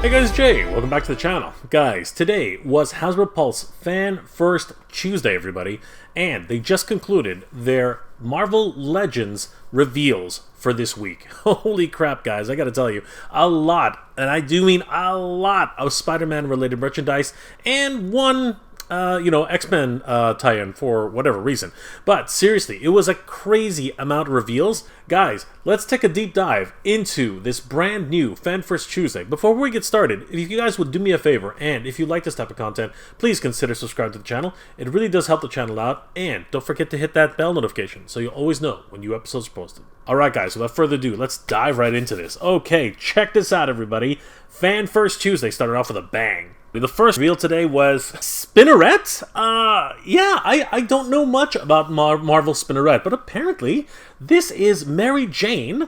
Hey guys, Jay. Welcome back to the channel. Guys, today was Hasbro Pulse Fan First Tuesday, everybody, and they just concluded their Marvel Legends reveals for this week. Holy crap, guys, I gotta tell you, a lot, and I do mean a lot of Spider-Man related merchandise, and one X-Men tie-in for whatever reason. But seriously, it was a crazy amount of reveals. Guys, let's take a deep dive into this brand new Fan First Tuesday. Before we get started, if you guys would do me a favor, and if you like this type of content, please consider subscribing to the channel. It really does help the channel out, and don't forget to hit that bell notification so you'll always know when new episodes are posted. Alright guys, without further ado, let's dive right into this. Okay, check this out everybody. Fan First Tuesday started off with a bang. The first reveal today was Spinneret. I don't know much about Marvel Spinneret, but apparently this is Mary Jane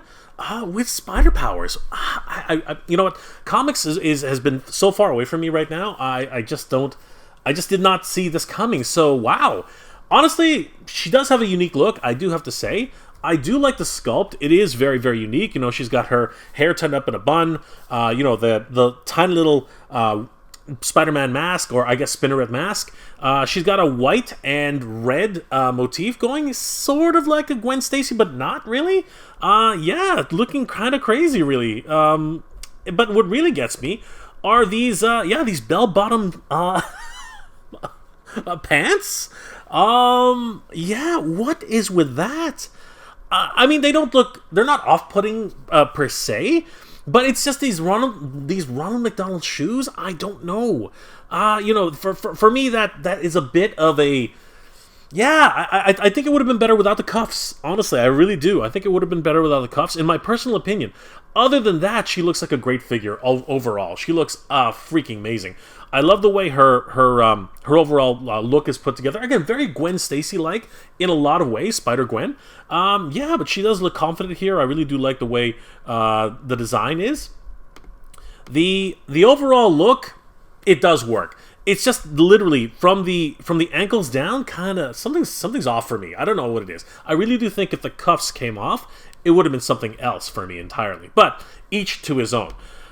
with spider powers. You know what? Comics has been so far away from me right now. I just did not see this coming. So wow. Honestly, she does have a unique look, I do have to say. I do like the sculpt. It is very, very unique. You know, she's got her hair tied up in a bun. The tiny little Spider-Man mask, or I guess Spinneret mask. She's got a white and red motif going, sort of like a Gwen Stacy, but not really. Looking kind of crazy, really. But what really gets me are these bell-bottom pants. What is with that? I mean, they're not off-putting per se. But it's just these Ronald McDonald shoes. I don't know. For me that is a bit of a. Yeah, I think it would have been better without the cuffs. Honestly, I really do. I think it would have been better without the cuffs, in my personal opinion. Other than that, she looks like a great figure overall. She looks freaking amazing. I love the way her overall look is put together. Again, very Gwen Stacy-like in a lot of ways, Spider-Gwen. But she does look confident here. I really do like the way the design is. The overall look, it does work. It's just literally from the ankles down, kind of something's off for me. I don't know what it is. I really do think if the cuffs came off, it would have been something else for me entirely. But each to his own.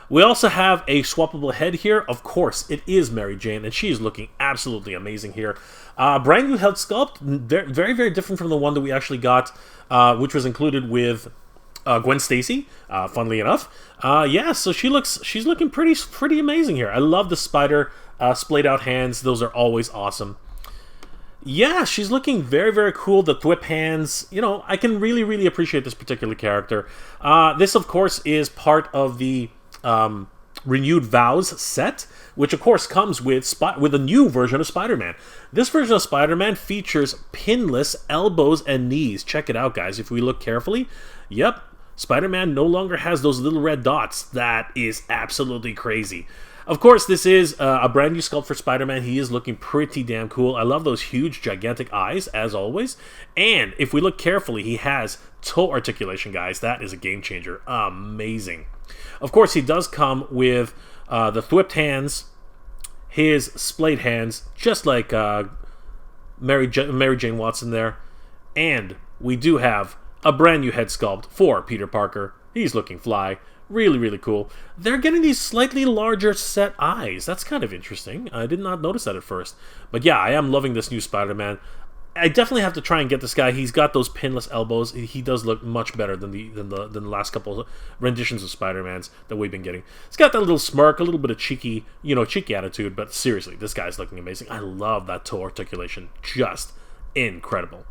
We also have a swappable head here. Of course, it is Mary Jane, and she is looking absolutely amazing here. Brand new head sculpt, very, very different from the one that we actually got, which was included with Gwen Stacy, funnily enough. So she's looking pretty amazing here. I love the spider splayed out hands. Those are always awesome. Yeah, she's looking very, very cool. The thwip hands, I can really, really appreciate this particular character. This, of course, is part of the renewed Vows set, which of course comes with a new version of Spider-Man. This version of Spider-Man features pinless elbows and knees. Check it out, guys. If we look carefully, yep, Spider-Man no longer has those little red dots. That is absolutely crazy. Of course, this is a brand new sculpt for Spider-Man. He is looking pretty damn cool. I love those huge, gigantic eyes, as always. And if we look carefully, he has toe articulation, guys. That is a game changer. Amazing. Of course, he does come with the thwipped hands, his splayed hands, just like Mary Jane Watson there. And we do have a brand new head sculpt for Peter Parker. He's looking fly. Really, really cool. They're getting these slightly larger set eyes. That's kind of interesting. I did not notice that at first. But yeah, I am loving this new Spider-Man. I definitely have to try and get this guy. He's got those pinless elbows. He does look much better than the last couple of renditions of Spider-Mans that we've been getting. He's got that little smirk, a little bit of cheeky attitude, but seriously, this guy's looking amazing. I love that toe articulation. Just incredible.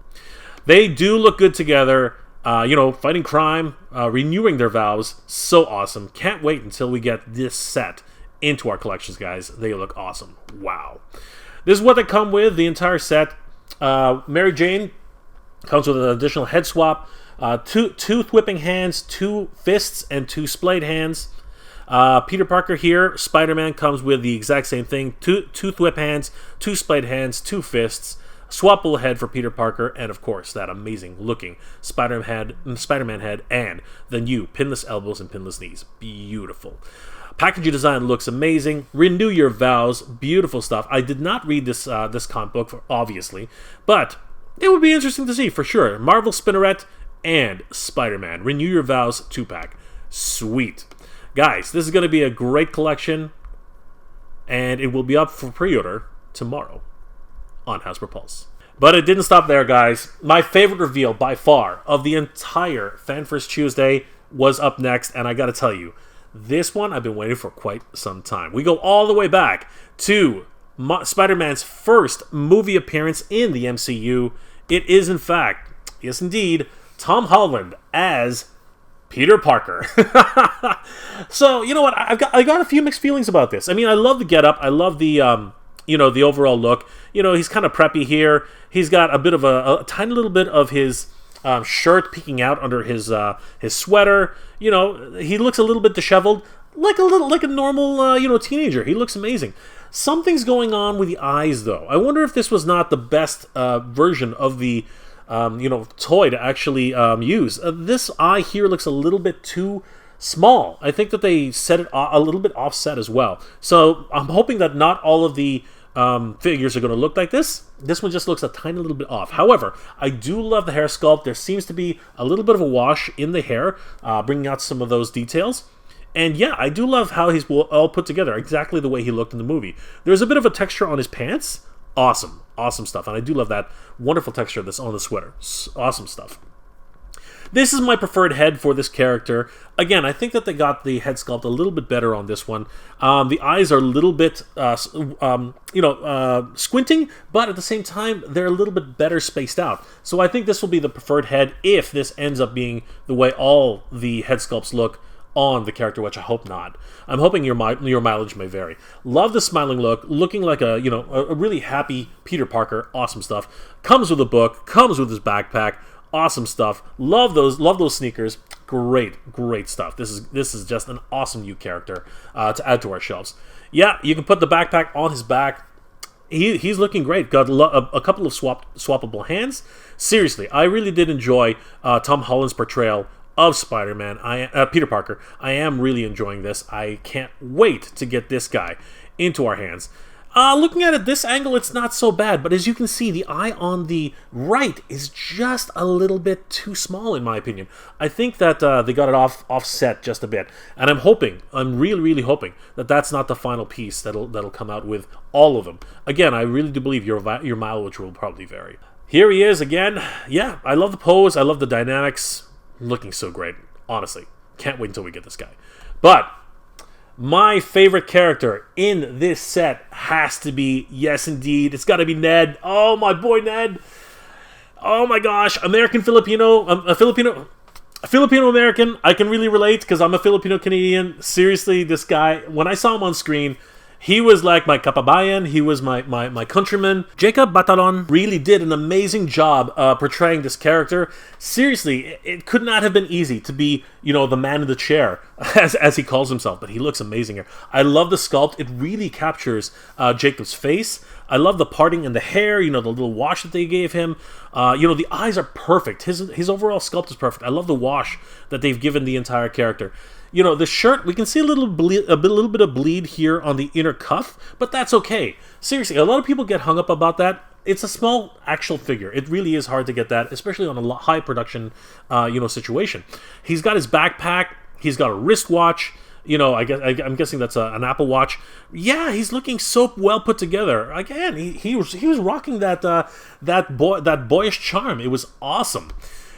They do look good together. Fighting crime, renewing their vows. So awesome. Can't wait until we get this set into our collections, guys. They look awesome. Wow. This is what they come with, the entire set. Mary Jane comes with an additional head swap, two thwipping hands, 2 fists, and 2 splayed hands. Peter Parker here, Spider-Man comes with the exact same thing, two thwip hands, 2 splayed hands, 2 fists, swappable head for Peter Parker, and of course that amazing looking Spider-Man head, and the new pinless elbows and pinless knees. Beautiful. Packaging design looks amazing. Renew your vows. Beautiful stuff. I did not read this comic book, obviously, but it would be interesting to see for sure. Marvel Spinneret and Spider-Man. Renew your vows 2-pack. Sweet. Guys, this is going to be a great collection, and it will be up for pre-order tomorrow on Hasbro Pulse. But it didn't stop there, guys. My favorite reveal by far of the entire FanFirst Tuesday was up next, and I gotta tell you, this one I've been waiting for quite some time. We go all the way back to Spider-Man's first movie appearance in the MCU. It is, in fact, yes indeed, Tom Holland as Peter Parker. So, you know what? I got a few mixed feelings about this. I mean, I love the getup. I love the the overall look. He's kind of preppy here. He's got a bit of a tiny little bit of his shirt peeking out under his sweater. He looks a little bit disheveled, like a normal teenager. He looks amazing. Something's going on with the eyes, though. I wonder if this was not the best version of the toy to actually use. This eye here looks a little bit too small. I think that they set it a little bit offset as well. So I'm hoping that not all of the figures are going to look like this. This one just looks a tiny little bit off. However, I do love the hair sculpt. There seems to be a little bit of a wash in the hair, bringing out some of those details. And yeah, I do love how he's all put together, exactly the way he looked in the movie. There's a bit of a texture on his pants. Awesome stuff. And I do love that wonderful texture that's on the sweater. Awesome stuff. This is my preferred head for this character. Again, I think that they got the head sculpt a little bit better on this one. The eyes are a little bit, squinting, but at the same time, they're a little bit better spaced out. So I think this will be the preferred head if this ends up being the way all the head sculpts look on the character, which I hope not. I'm hoping your mileage may vary. Love the smiling look, looking like a really happy Peter Parker. Awesome stuff. Comes with a book, comes with his backpack. Awesome stuff. Love those sneakers. Great stuff. This is just an awesome new character to add to our shelves. Yeah, you can put the backpack on his back. He's looking great. Got a couple of swappable hands. Seriously, I really did enjoy Tom Holland's portrayal of Spider-Man. Peter Parker. I am really enjoying this. I can't wait to get this guy into our hands. Looking at it this angle, it's not so bad, but as you can see, the eye on the right is just a little bit too small, in my opinion. I think that they got it offset just a bit, and I'm really hoping that that's not the final piece that'll come out with all of them. Again, I really do believe your mileage will probably vary. Here he is again. Yeah, I love the pose, I love the dynamics. Looking so great, honestly. Can't wait until we get this guy. But my favorite character in this set has to be, yes indeed, it's got to be Ned. Oh, my boy Ned. Oh my gosh, American-Filipino, Filipino-American. I can really relate because I'm a Filipino-Canadian. Seriously, this guy, when I saw him on screen, he was like my kapabayan, he was my countryman. Jacob Batalon really did an amazing job portraying this character. Seriously, it could not have been easy to be, the man in the chair, as he calls himself, but he looks amazing here. I love the sculpt. It really captures Jacob's face. I love the parting in the hair, the little wash that they gave him. The eyes are perfect. His overall sculpt is perfect. I love the wash that they've given the entire character. The shirt, we can see a little bit of bleed here on the inner cuff, but that's okay. Seriously, a lot of people get hung up about that. It's a small actual figure. It really is hard to get that, especially on a high production, situation. He's got his backpack. He's got a wristwatch. I'm guessing that's an Apple Watch. Yeah, he's looking so well put together. Again, he was rocking that boyish charm. It was awesome.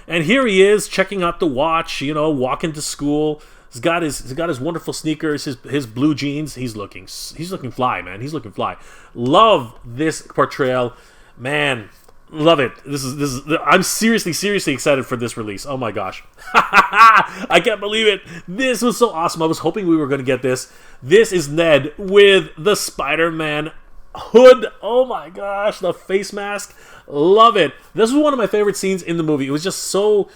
And here he is checking out the watch. Walking to school. He's got his wonderful sneakers, his blue jeans. He's looking fly, man. He's looking fly. Love this portrayal, man. Love it. This is. I'm seriously excited for this release. Oh my gosh, I can't believe it. This was so awesome. I was hoping we were going to get this. This is Ned with the Spider-Man hood. Oh my gosh, the face mask. Love it. This was one of my favorite scenes in the movie. It was just so.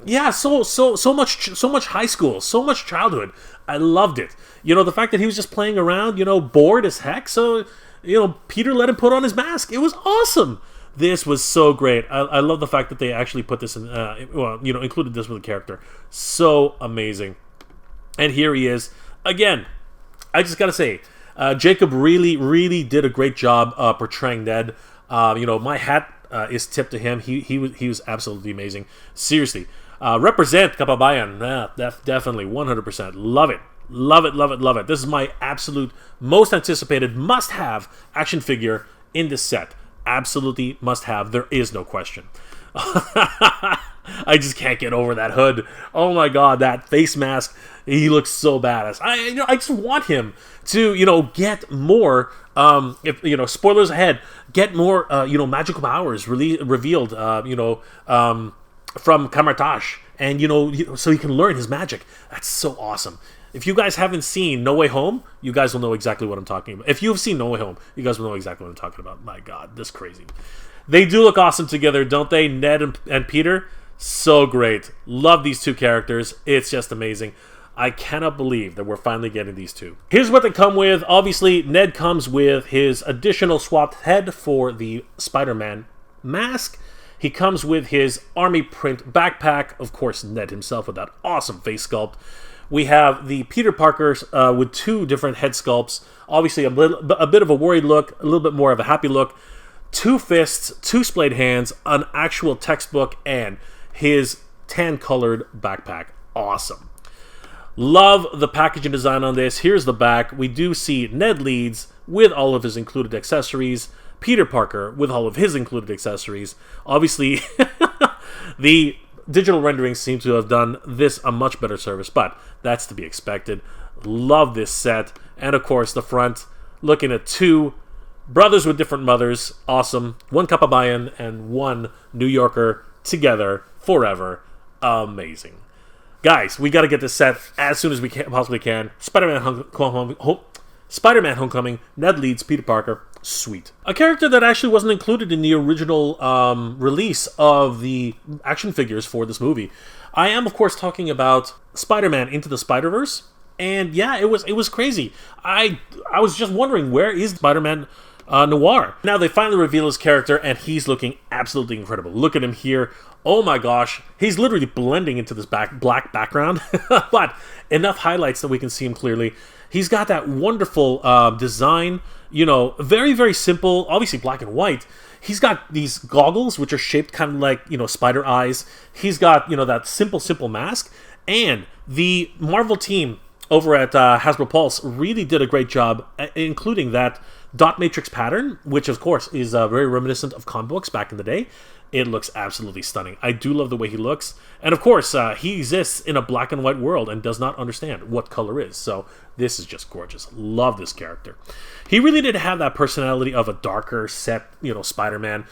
Yeah, so much high school, so much childhood. I loved it. The fact that he was just playing around, bored as heck. So, Peter let him put on his mask. It was awesome. This was so great. I love the fact that they actually put this in, included this with the character. So amazing. And here he is again. I just gotta say, Jacob really did a great job portraying Ned. My hat is tipped to him. He was absolutely amazing. Seriously. Represent Kapabayan. Definitely, 100%. Love it. Love it, love it, love it. This is my absolute most anticipated must-have action figure in this set. Absolutely must-have. There is no question. I just can't get over that hood. Oh my god, that face mask. He looks so badass. I just want him to, get more. If spoilers ahead, get more. Magical powers revealed. From Kamartash, and so he can learn his magic. That's so awesome. If you guys haven't seen No Way Home, you guys will know exactly what I'm talking about. If you've seen No Way Home, you guys will know exactly what I'm talking about. My god, this is crazy. They do look awesome together, don't they? Ned and Peter, so great. Love these two characters. It's just amazing. I cannot believe that we're finally getting these two. Here's what they come with. Obviously, Ned comes with his additional swapped head for the Spider-Man mask. He comes with his army print backpack. Of course, Ned himself with that awesome face sculpt. We have the Peter Parkers with two different head sculpts. Obviously, a bit of a worried look, a little bit more of a happy look. Two fists, two splayed hands, an actual textbook, and his tan-colored backpack. Awesome. Love the packaging design on this. Here's the back. We do see Ned Leeds with all of his included accessories. Peter Parker with all of his included accessories. Obviously, the digital renderings seem to have done this a much better service, but that's to be expected. Love this set. And of course, the front, looking at two brothers with different mothers. Awesome. One Kapabayan and one New Yorker together forever. Amazing. Guys, we got to get this set as soon as we possibly can. Spider-Man Homecoming, Ned Leeds, Peter Parker. Sweet. A character that actually wasn't included in the original release of the action figures for this movie. I am, of course, talking about Spider-Man Into the Spiderverse. And yeah, it was crazy. I was just wondering, where is Spider-Man Noir? Now they finally reveal his character, and he's looking absolutely incredible. Look at him here. Oh my gosh, he's literally blending into this black background, but enough highlights that we can see him clearly. He's got that wonderful design, very, very simple, obviously black and white. He's got these goggles, which are shaped kind of like, spider eyes. He's got, that simple mask. And the Marvel team over at Hasbro Pulse really did a great job, including that dot matrix pattern, which of course is very reminiscent of comic books back in the day. It looks absolutely stunning. I do love the way he looks. And of course, he exists in a black and white world and does not understand what color is. So this is just gorgeous. Love this character. He really did have that personality of a darker set, Spider-Man,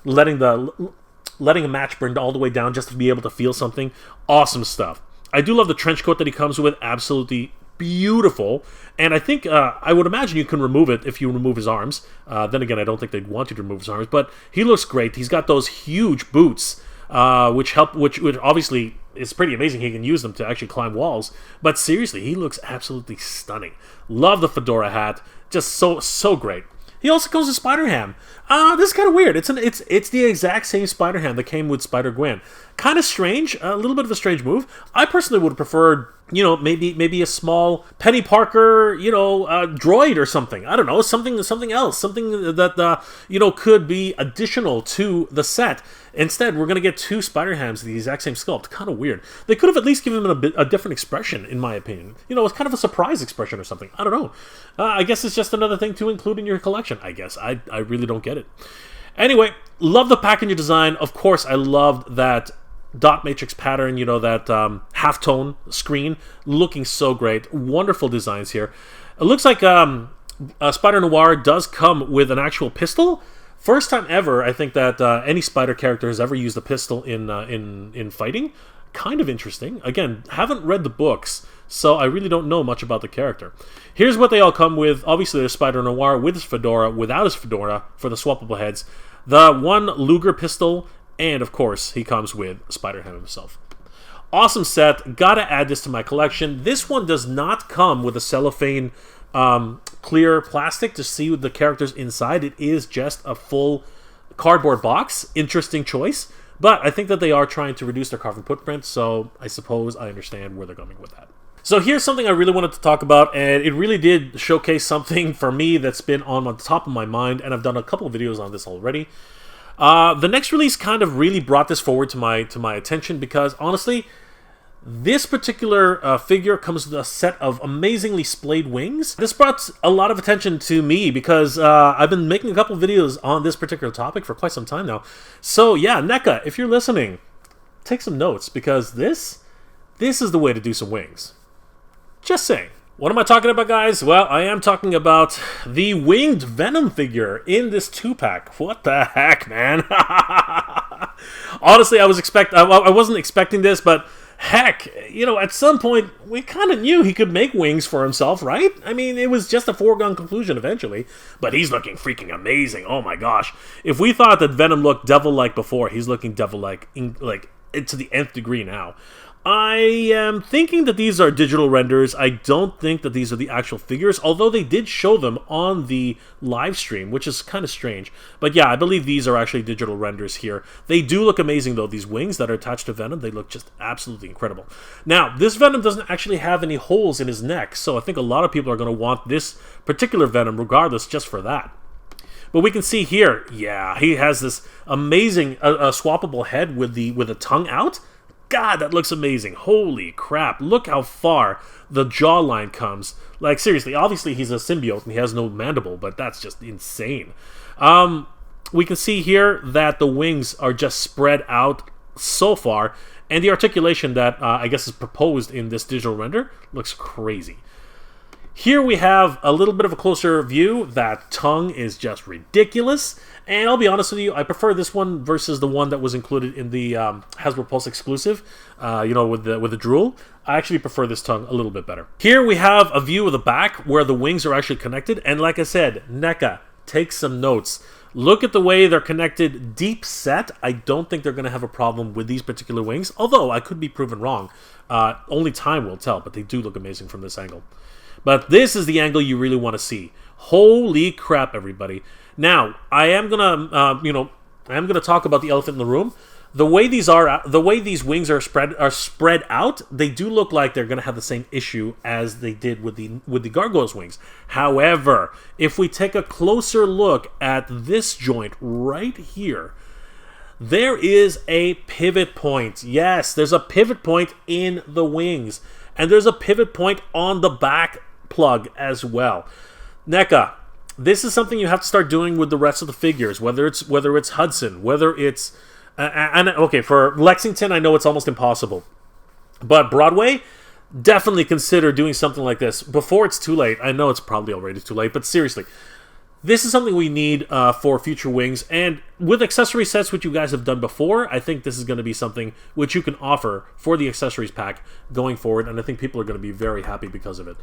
letting a match burn all the way down just to be able to feel something. Awesome stuff. I do love the trench coat that he comes with. Absolutely beautiful. And I think, I would imagine you can remove it if you remove his arms. Then again, I don't think they'd want you to remove his arms. But he looks great. He's got those huge boots, which obviously is pretty amazing. He can use them to actually climb walls. But seriously, he looks absolutely stunning. Love the fedora hat. Just so great. He also comes with Spider-Ham. This is kind of weird. It's the exact same Spider-Ham that came with Spider-Gwen. Kind of strange. A little bit of a strange move. I personally would have preferred, maybe a small Penny Parker, droid or something. I don't know, something else, something that could be additional to the set. Instead, we're gonna get two Spider-Hams, the exact same sculpt. Kind of weird. They could have at least given him a different expression, in my opinion. It's kind of a surprise expression or something. I don't know. I guess it's just another thing to include in your collection. I guess I really don't get it. Anyway, love the packaging design. Of course, I loved that dot matrix pattern, that halftone screen, looking so great. Wonderful designs here. It looks like Spider Noir does come with an actual pistol. First time ever, I think, that any Spider character has ever used a pistol in fighting. Kind of interesting. Again, haven't read the books, so I really don't know much about the character. Here's what they all come with. Obviously, there's Spider Noir with his fedora, without his fedora, for the swappable heads. The one Luger pistol, and of course, he comes with Spider-Ham himself. Awesome set. Gotta add this to my collection. This one does not come with a cellophane clear plastic to see the characters inside. It is just a full cardboard box. Interesting choice. But I think that they are trying to reduce their carbon footprint, so I suppose I understand where they're going with that. So here's something I really wanted to talk about, and it really did showcase something for me that's been on the top of my mind, and I've done a couple of videos on this already. The next release kind of really brought this forward to my attention because, honestly, this particular figure comes with a set of amazingly splayed wings. This brought a lot of attention to me because I've been making a couple videos on this particular topic for quite some time now. So yeah, NECA, if you're listening, take some notes because this is the way to do some wings. Just saying. What am I talking about, guys? Well, I am talking about the winged Venom figure in this 2-pack. What the heck, man? Honestly, I wasn't expecting this, but heck, you know, at some point, we kind of knew he could make wings for himself, right? I mean, it was just a foregone conclusion eventually, but he's looking freaking amazing. Oh my gosh. If we thought that Venom looked devil-like before, he's looking devil-like, like, to the nth degree now. I am thinking that these are digital renders. I don't think that these are the actual figures, although they did show them on the live stream, which is kind of strange. But yeah, I believe these are actually digital renders here. They do look amazing, though. These wings that are attached to Venom, they look just absolutely incredible. Now, this Venom doesn't actually have any holes in his neck, so I think a lot of people are going to want this particular Venom regardless just for that. But we can see here, yeah, he has this amazing swappable head with the tongue out. God, that looks amazing. Holy crap. Look how far the jawline comes. Like, seriously, obviously he's a symbiote and he has no mandible, but that's just insane. We can see here that the wings are just spread out so far, and the articulation that I guess is proposed in this digital render looks crazy. Here we have a little bit of a closer view. That tongue is just ridiculous. And I'll be honest with you, I prefer this one versus the one that was included in the Hasbro Pulse exclusive, you know, with the drool. I actually prefer this tongue a little bit better. Here we have a view of the back where the wings are actually connected. And like I said, NECA, take some notes. Look at the way they're connected deep set. I don't think they're going to have a problem with these particular wings, although I could be proven wrong. Only time will tell, but they do look amazing from this angle. But this is the angle you really want to see. Holy crap, everybody. Now, I am gonna talk about the elephant in the room. The way these wings are spread out, they do look like they're gonna have the same issue as they did with the gargoyle's wings. However, if we take a closer look at this joint right here, there is a pivot point. Yes, there's a pivot point in the wings, and there's a pivot point on the back plug as well. NECA, this is something you have to start doing with the rest of the figures, whether it's Hudson, whether it's okay, for Lexington I know it's almost impossible, but Broadway, definitely consider doing something like this before it's too late. I know it's probably already too late, but seriously, this is something we need for future wings, and with accessory sets, which you guys have done before, I think this is going to be something which you can offer for the accessories pack going forward, and I think people are going to be very happy because of it.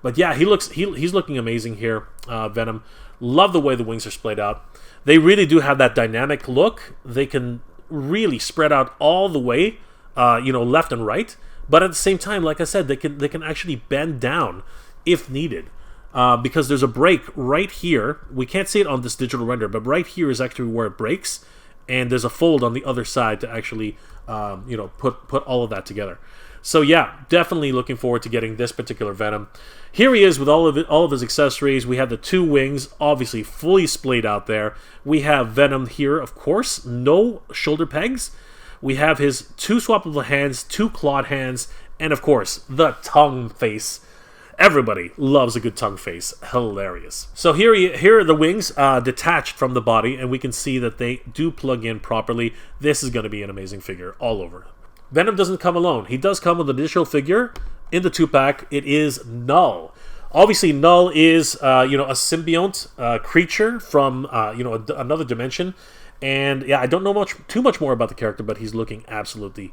But yeah, he's looking amazing here, Venom. Love the way the wings are splayed out. They really do have that dynamic look. They can really spread out all the way, left and right. But at the same time, like I said, they can actually bend down if needed. Because there's a break right here. We can't see it on this digital render, but right here is actually where it breaks, and there's a fold on the other side to actually, put all of that together. So yeah, definitely looking forward to getting this particular Venom. Here he is with all of his accessories. We have the two wings, obviously fully splayed out there. We have Venom here, of course, no shoulder pegs. We have his two swappable hands, two clawed hands, and of course, the tongue face. Everybody loves a good tongue face. Hilarious. So here are the wings detached from the body, and we can see that they do plug in properly. This is going to be an amazing figure all over. Venom doesn't come alone. He does come with an additional figure in the 2-pack. It is Knull. Obviously, Knull is a symbiote creature from another dimension, and yeah, I don't know too much more about the character, but he's looking absolutely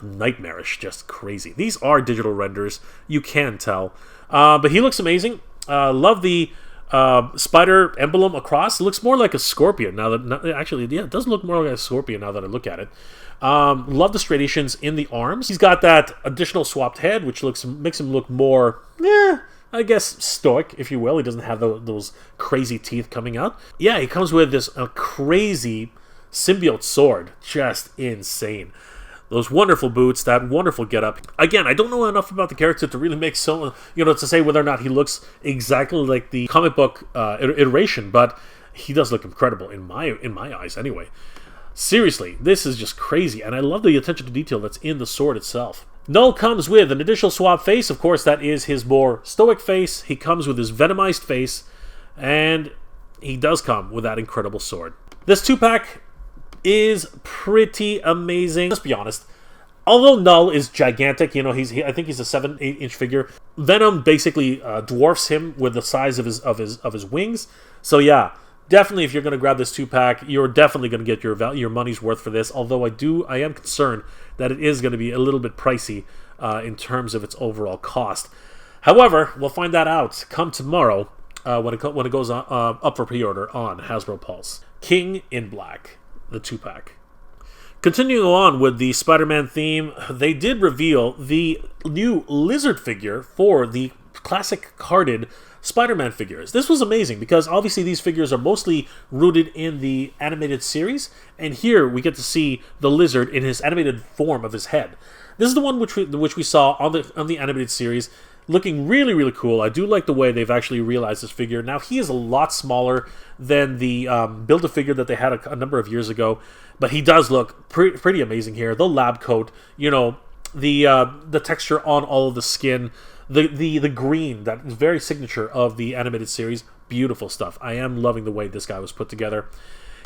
nightmarish, just crazy. These are digital renders, you can tell, but he looks amazing. Love the spider emblem across. It looks more like a scorpion now that actually, yeah, it does look more like a scorpion now that I look at it. Love the striations in the arms. He's got that additional swapped head, which makes him look more, I guess, stoic, if you will. He doesn't have those crazy teeth coming out. Yeah, he comes with this crazy symbiote sword, just insane. Those wonderful boots, that wonderful getup. Again, I don't know enough about the character to really make to say whether or not he looks exactly like the comic book iteration, but he does look incredible in my eyes anyway. Seriously, this is just crazy, and I love the attention to detail that's in the sword itself. Knull comes with an additional swap face. Of course, that is his more stoic face. He comes with his venomized face, and he does come with that incredible sword. This 2-pack is pretty amazing. Let's be honest. Although Knull is gigantic, you know, I think he's a 7-8 inch figure. Venom basically dwarfs him with the size of his wings. So yeah, definitely if you're going to grab this 2-pack, you're definitely going to get your money's worth for this. Although I am concerned that it is going to be a little bit pricey in terms of its overall cost. However, we'll find that out come tomorrow when it goes up for pre-order on Hasbro Pulse. King in Black, the 2-pack. Continuing on with the Spider-Man theme, they did reveal the new Lizard figure for the classic carded Spider-Man figures. This was amazing because obviously these figures are mostly rooted in the animated series, and here we get to see the Lizard in his animated form of his head. This is the one which we saw on the animated series, looking really, really cool. I do like the way they've actually realized this figure. Now, he is a lot smaller than the Build-A-Figure that they had a number of years ago, but he does look pretty amazing here. The lab coat, you know, the texture on all of the skin, the green, that is very signature of the animated series. Beautiful stuff. I am loving the way this guy was put together.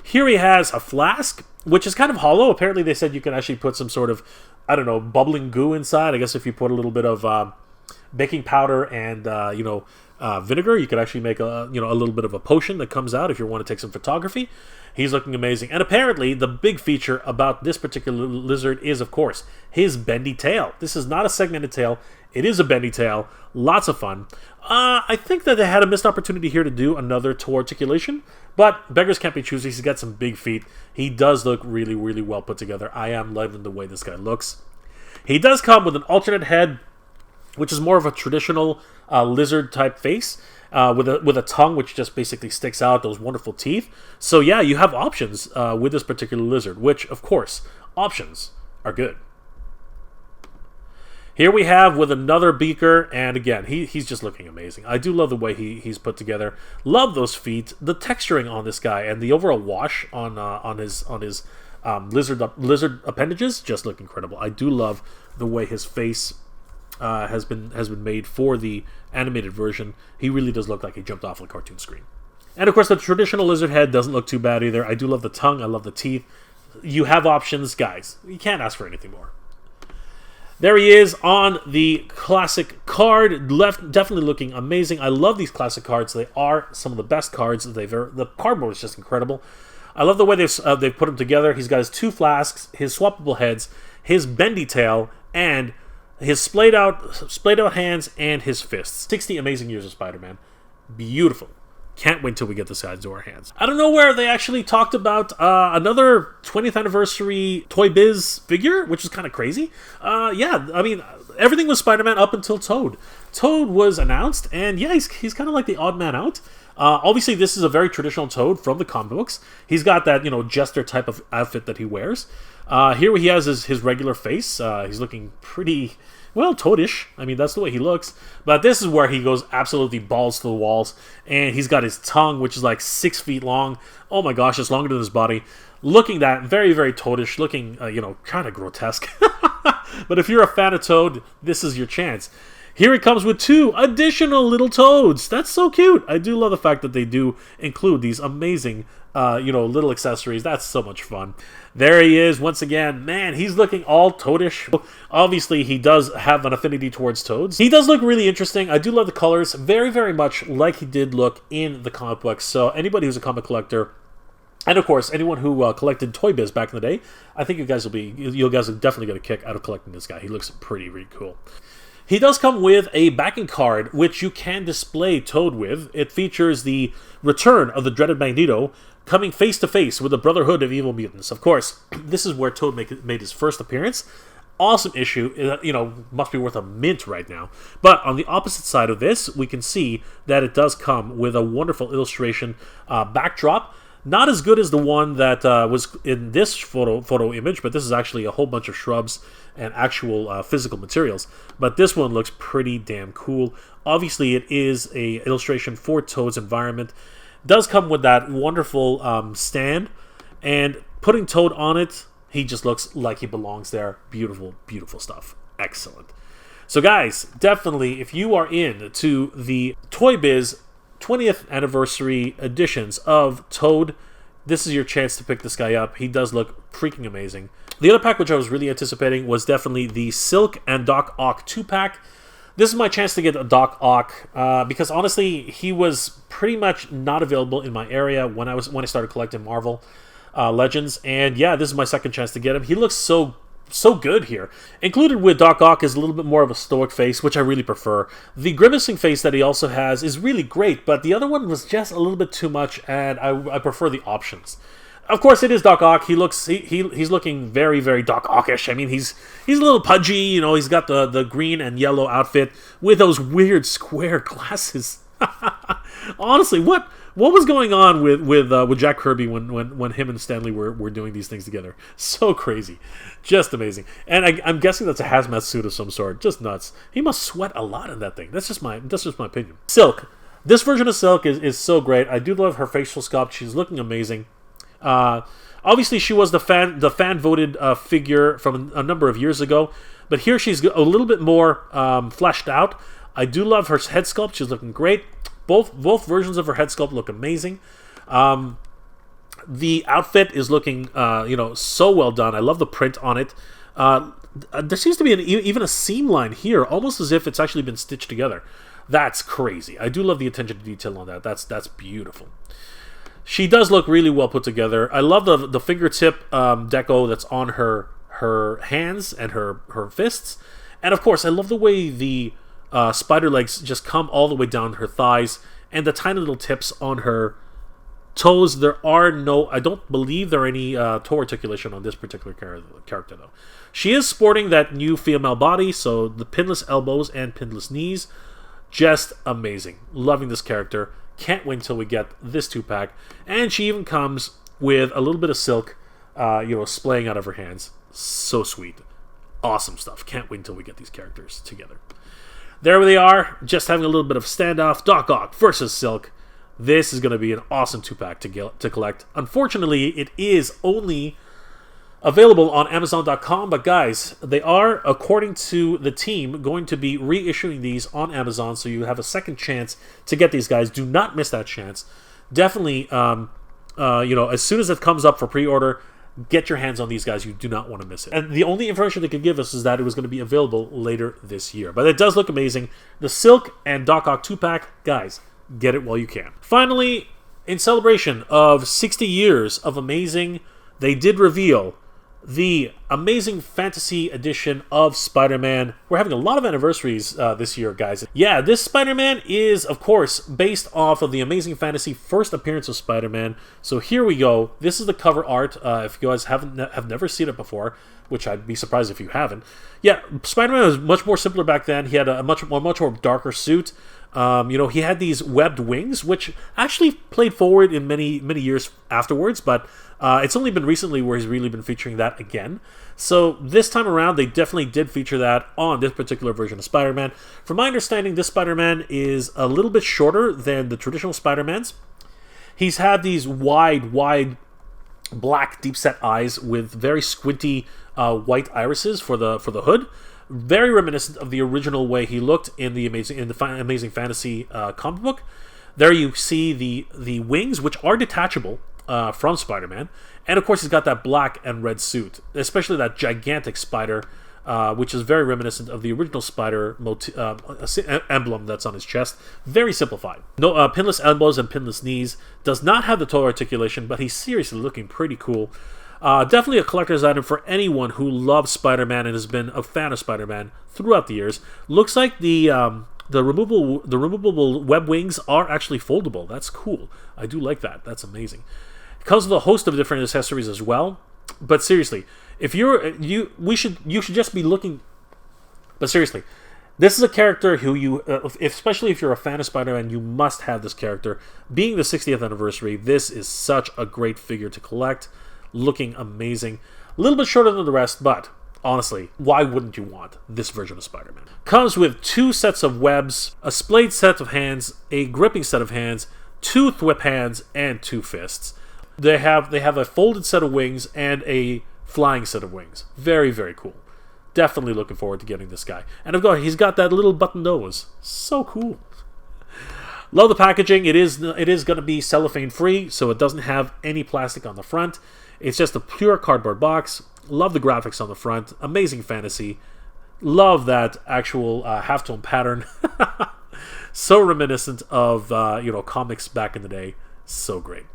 Here he has a flask, which is kind of hollow. Apparently they said you can actually put some sort of, I don't know, bubbling goo inside. I guess if you put a little bit of baking powder and vinegar, you could actually make a little bit of a potion that comes out if you want to take some photography. He's looking amazing. And apparently the big feature about this particular Lizard is, of course, his bendy tail. This is not a segmented tail. It is a bendy tail. Lots of fun. I think that they had a missed opportunity here to do another toe articulation, but beggars can't be choosers. He's got some big feet. He does look really, really well put together. I am loving the way this guy looks. He does come with an alternate head, which is more of a traditional lizard type face, with a tongue which just basically sticks out, those wonderful teeth. So yeah, you have options with this particular Lizard, which of course, options are good. Here we have with another beaker, and again, he's just looking amazing. I do love the way he's put together. Love those feet, the texturing on this guy, and the overall wash on his lizard appendages just look incredible. I do love the way his face has been made for the animated version. He really does look like he jumped off a cartoon screen. And of course, the traditional Lizard head doesn't look too bad either. I do love the tongue. I love the teeth. You have options, guys. You can't ask for anything more. There he is on the classic card. Definitely looking amazing. I love these classic cards. They are some of the best cards. The cardboard is just incredible. I love the way they've put them together. He's got his 2 flasks, his swappable heads, his bendy tail, and his splayed out hands and his fists. 60 amazing years of Spider-Man. Beautiful. Can't wait till we get this guy into our hands. I don't know where they actually talked about another 20th anniversary Toy Biz figure, which is kind of crazy. Yeah, I mean, everything was Spider-Man up until Toad. Toad was announced, and yeah, he's kind of like the odd man out. Obviously, this is a very traditional Toad from the comic books. He's got that, jester type of outfit that he wears. Here he has his regular face. He's looking pretty, well, Toadish. I mean, that's the way he looks. But this is where he goes absolutely balls to the walls. And he's got his tongue, which is like 6 feet long. Oh my gosh, it's longer than his body. Looking that very, very Toadish. Looking, kind of grotesque. But if you're a fan of Toad, this is your chance. Here he comes with 2 additional little Toads. That's so cute. I do love the fact that they do include these amazing, little accessories. That's so much fun. There he is once again. Man, he's looking all Toadish. Obviously, he does have an affinity towards Toads. He does look really interesting. I do love the colors. Very, very much like he did look in the comic books. So anybody who's a comic collector, and of course, anyone who collected Toy Biz back in the day, I think you guys will definitely get a kick out of collecting this guy. He looks pretty, really cool. He does come with a backing card, which you can display Toad with. It features the return of the dreaded Magneto, coming face-to-face with the Brotherhood of Evil Mutants. Of course, this is where Toad made his first appearance. Awesome issue, must be worth a mint right now. But on the opposite side of this, we can see that it does come with a wonderful illustration backdrop. Not as good as the one that was in this photo image, but this is actually a whole bunch of shrubs and actual physical materials. But this one looks pretty damn cool. Obviously, it is a illustration for Toad's environment. Does come with that wonderful stand, and putting Toad on it, he just looks like he belongs there. Beautiful, beautiful stuff. Excellent. So guys, definitely, if you are into the Toy Biz 20th anniversary editions of Toad, this is your chance to pick this guy up. He does look freaking amazing. The other pack which I was really anticipating was definitely the Silk and Doc Ock 2-pack. This is my chance to get a Doc Ock because honestly, he was pretty much not available in my area when I started collecting Marvel Legends, and yeah, this is my second chance to get him. He looks so good here. Included with Doc Ock is a little bit more of a stoic face, which I really prefer. The grimacing face that he also has is really great, but the other one was just a little bit too much, and I prefer the options. Of course, it is Doc Ock. He's looking very, very Doc Ockish. I mean, he's a little pudgy. You know, he's got the green and yellow outfit with those weird square glasses. Honestly, what was going on with Jack Kirby when him and Stanley were doing these things together? So crazy, just amazing. And I'm guessing that's a hazmat suit of some sort. Just nuts. He must sweat a lot in that thing. That's just my opinion. Silk. This version of Silk is so great. I do love her facial sculpt. She's looking amazing. Obviously, she was the fan voted figure from a number of years ago, but here she's a little bit more fleshed out. I do love her head sculpt. She's looking great. Both versions of her head sculpt look amazing. The outfit is looking so well done. I love the print on it. There seems to be even a seam line here, almost as if it's actually been stitched together. That's crazy. I do love the attention to detail on that. That's beautiful. She does look really well put together. I love the fingertip deco that's on her hands and her fists. And of course, I love the way the spider legs just come all the way down her thighs and the tiny little tips on her toes. I don't believe there are any toe articulation on this particular character though. She is sporting that new female body, so the pinless elbows and pinless knees. Just amazing. Loving this character. Can't wait until we get this 2-pack. And she even comes with a little bit of silk, splaying out of her hands. So sweet. Awesome stuff. Can't wait until we get these characters together. There they are. Just having a little bit of standoff. Doc Ock versus Silk. This is going to be an awesome 2-pack to collect. Unfortunately, it is only available on Amazon.com, but guys, they are, according to the team, going to be reissuing these on Amazon, so you have a second chance to get these guys. Do not miss that chance. Definitely, as soon as it comes up for pre-order, get your hands on these guys. You do not want to miss it. And the only information they could give us is that it was going to be available later this year. But it does look amazing. The Silk and Doc Ock 2-pack, guys, get it while you can. Finally, in celebration of 60 years of Amazing, they did reveal the Amazing Fantasy Edition of Spider-Man. We're having a lot of anniversaries this year, guys. Yeah, this Spider-Man is, of course, based off of the Amazing Fantasy first appearance of Spider-Man. So here we go. This is the cover art. If you guys have never seen it before, which I'd be surprised if you haven't. Yeah, Spider-Man was much more simpler back then. He had a much more darker suit. He had these webbed wings, which actually played forward in many years afterwards, but it's only been recently where he's really been featuring that again. So this time around, they definitely did feature that on this particular version of Spider-Man. From my understanding, this Spider-Man is a little bit shorter than the traditional Spider-Mans. He's had these wide black deep-set eyes with very squinty white irises for the hood. Very reminiscent of the original way he looked in the Amazing Fantasy comic book. There you see the wings, which are detachable from Spider-Man, and of course he's got that black and red suit, especially that gigantic spider, which is very reminiscent of the original Spider emblem that's on his chest. Very simplified. No pinless elbows and pinless knees. Does not have the toe articulation, but he's seriously looking pretty cool. Definitely a collector's item for anyone who loves Spider-Man and has been a fan of Spider-Man throughout the years. Looks like the removable web wings are actually foldable. That's cool. I do like that. That's amazing. It comes with a host of different accessories as well. But seriously, if you should just be looking. But seriously, this is a character who especially if you're a fan of Spider-Man, you must have this character. Being the 60th anniversary, this is such a great figure to collect. Looking amazing. A little bit shorter than the rest, but honestly, why wouldn't you want this version of Spider-Man? Comes with 2 sets of webs, a splayed set of hands, a gripping set of hands, 2 thwip hands, and 2 fists. They have a folded set of wings and a flying set of wings. Very, very cool. Definitely looking forward to getting this guy. And he's got that little button nose. So cool. Love the packaging. It is going to be cellophane free, so it doesn't have any plastic on the front. It's just a pure cardboard box. Love the graphics on the front. Amazing fantasy. Love that actual halftone pattern. So reminiscent of comics back in the day. So great.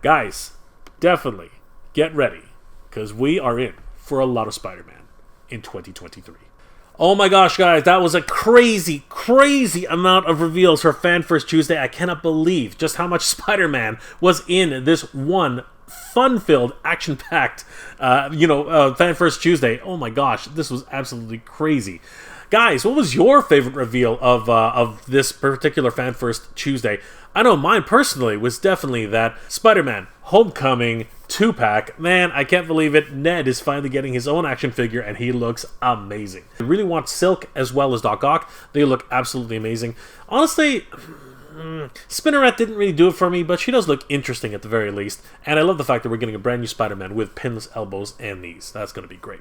Guys, definitely get ready, because we are in for a lot of Spider-Man in 2023. Oh my gosh, guys, that was a crazy, crazy amount of reveals for Fan First Tuesday. I cannot believe just how much Spider-Man was in this one fun-filled, action-packed, Fan First Tuesday. Oh my gosh, this was absolutely crazy. Guys, what was your favorite reveal of this particular Fan First Tuesday? I know mine personally was definitely that Spider-Man Homecoming 2-pack. Man, I can't believe it. Ned is finally getting his own action figure, and he looks amazing. I really want Silk as well as Doc Ock. They look absolutely amazing. Honestly, Spinneret didn't really do it for me, but she does look interesting at the very least. And I love the fact that we're getting a brand new Spider-Man with pinless elbows and knees. That's going to be great.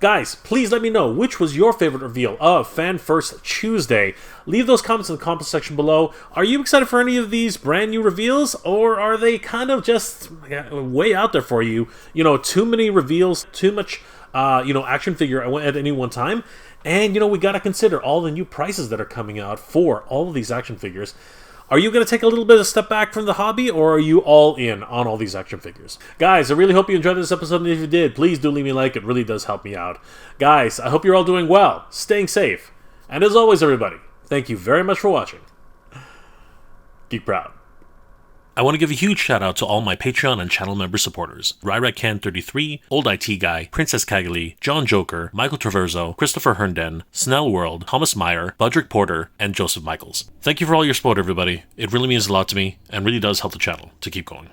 Guys, please let me know which was your favorite reveal of Fan First Tuesday. Leave those comments in the comment section below. Are you excited for any of these brand new reveals, or are they kind of just way out there for you? Too many reveals, too much action figure at any one time. And we got to consider all the new prices that are coming out for all of these action figures. Are you going to take a little bit of a step back from the hobby, or are you all in on all these action figures? Guys, I really hope you enjoyed this episode, and if you did, please do leave me a like. It really does help me out. Guys, I hope you're all doing well, staying safe, and as always, everybody, thank you very much for watching. Geek Proud. I want to give a huge shout out to all my Patreon and channel member supporters: RyRackCan33, Old IT Guy, Princess Cagley, John Joker, Michael Traverso, Christopher Herndon, Snell World, Thomas Meyer, Budrick Porter, and Joseph Michaels. Thank you for all your support, everybody. It really means a lot to me, and really does help the channel to keep going.